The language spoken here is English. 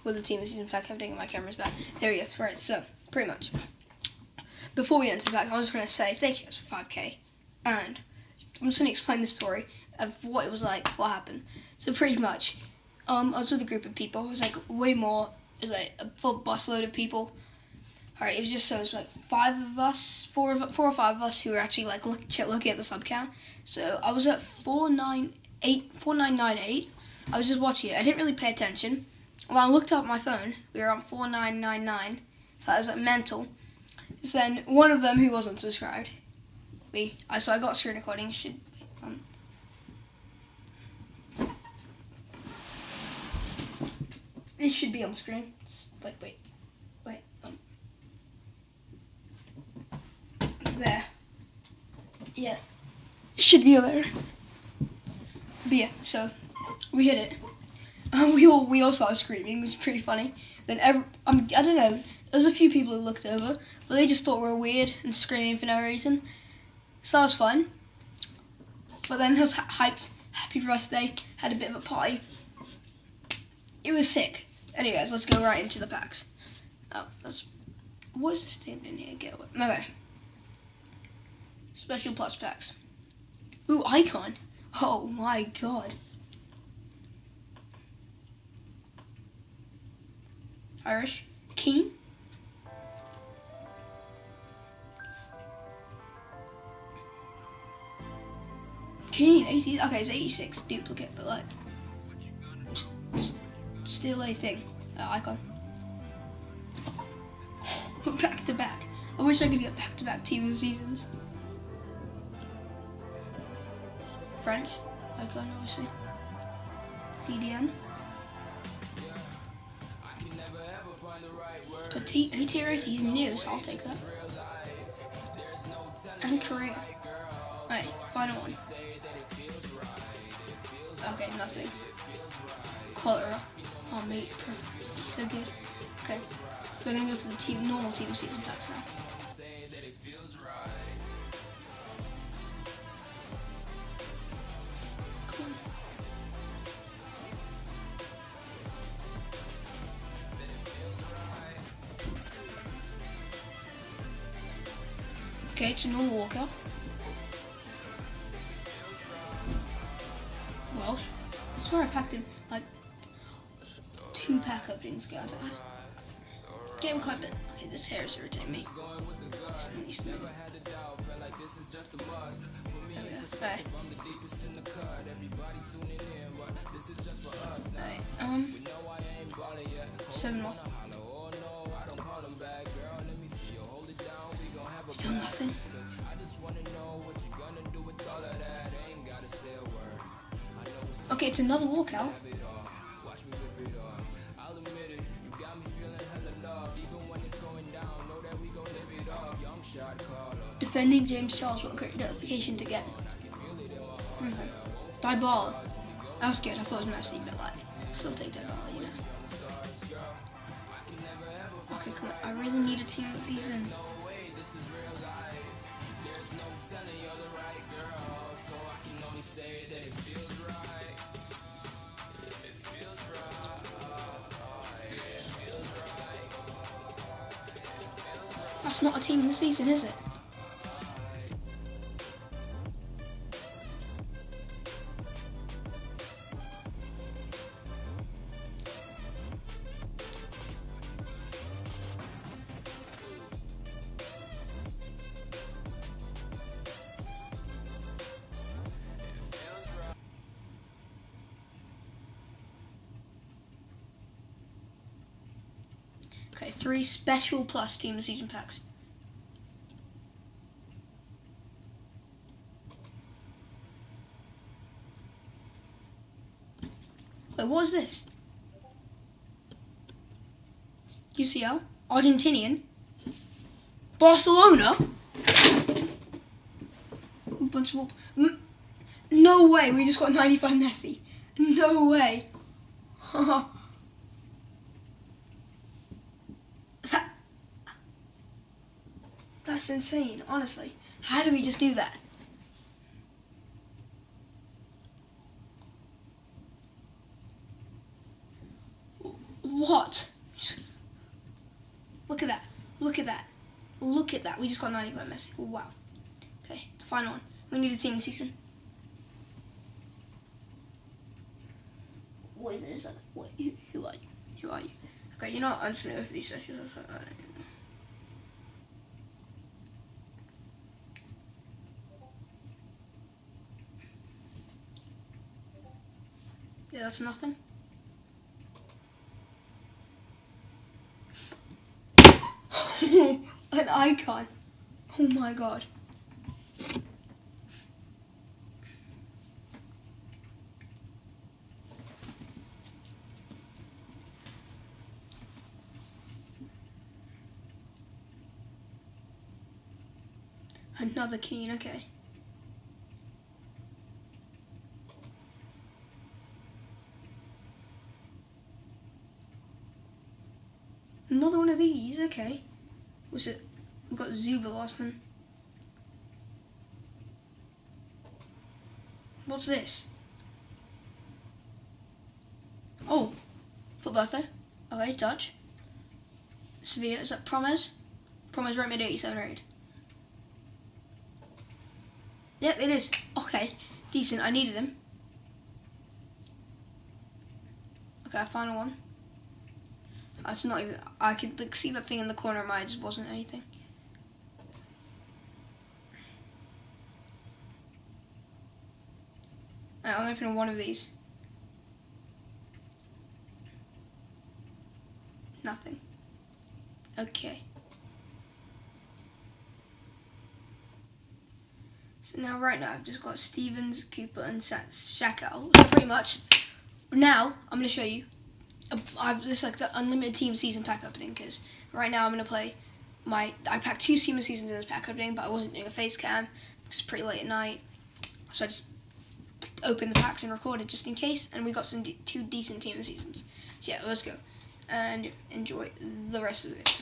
with the team of season pack. I'm taking my cameras back. There he is. Right, so, pretty much. Before we enter the pack, I was going to say thank you guys for 5K. And I'm just going to explain the story of what it was like, what happened. So pretty much, I was with a group of people. It was like way more. It was like a full busload of people. Alright, it was just so it was like 5 of us, 4 or 5 of us who were actually like looking at the sub count. So I was at 4998. I was just watching it. I didn't really pay attention. When I looked up my phone, we were on 4999. So that was like mental. So then one of them who wasn't subscribed, so I got a screen recording. This should be on screen. Like wait. There. Yeah. It should be over there. But yeah, so we hit it. We all started screaming, which was pretty funny. Then I don't know. There was a few people who looked over, but they just thought we were weird and screaming for no reason. So that was fun. But then I was hyped. Happy birthday. Had a bit of a party. It was sick. Anyways, let's go right into the packs. What is this thing in here? Get away. Okay. Special plus packs. Ooh, icon. Oh my god. Irish. Keen. Keen, 80. Okay, it's 86 duplicate, but like still a thing. Icon. Back to back. I wish I could get back to back team of the seasons. French. Icon, obviously. CDM. Petite 88, he's new, so I'll take that. And Korea. Alright, final one. Okay, nothing. Cholera. Oh mate, so good. Okay, we're gonna go for the normal team season packs now. Come on. Okay, it's a normal walkout. Welsh. I swear I packed him like 2 pack openings ago. Getting quite a bit. Okay, this hair is irritating me. There we go. Alright. 7 more. Still nothing. Okay, it's another walkout. Defending James Charles, what a great notification to get. Die ball. That was good. I thought it was messy, but like, still take that ball, you know. Okay, come on. I really need a team of the season. That's not a team of the season, is it? Okay, 3 special plus team of the season packs. Wait, what is this? UCL? Argentinian? Barcelona? A bunch of... No way, we just got 95 Messi. No way. That's insane, honestly. How do we just do that? What? Look at that. Look at that. Look at that. We just got 95 Messi. Wow. Okay, the final one. We need a team season. Wait, is that? Wait, who are you? Who are you? Okay, you know what? I'm just gonna go for these sessions. Yeah, that's nothing. An icon. Oh my god. Another Keane, okay. Another one of these, okay. Was it? We got Zuba last time. What's this? Oh, for birthday. Okay, Dutch. Sevilla, is that Promes? Promes right mid 87 rated. Yep, it is. Okay, decent. I needed him. Okay, final one. That's not even. I could like, see that thing in the corner of my eye. Just wasn't anything. Right, I'm opening one of these. Nothing. Okay. So now, right now, I've just got Stevens, Cooper, and Shaka. So pretty much. Now, I'm going to show you. This is like the unlimited team season pack opening, because right now I'm going to play I packed 2 SEMA seasons in this pack opening, but I wasn't doing a face cam because it's pretty late at night. So I just opened the packs and recorded just in case, and we got 2 decent team seasons. So yeah, let's go and enjoy the rest of it.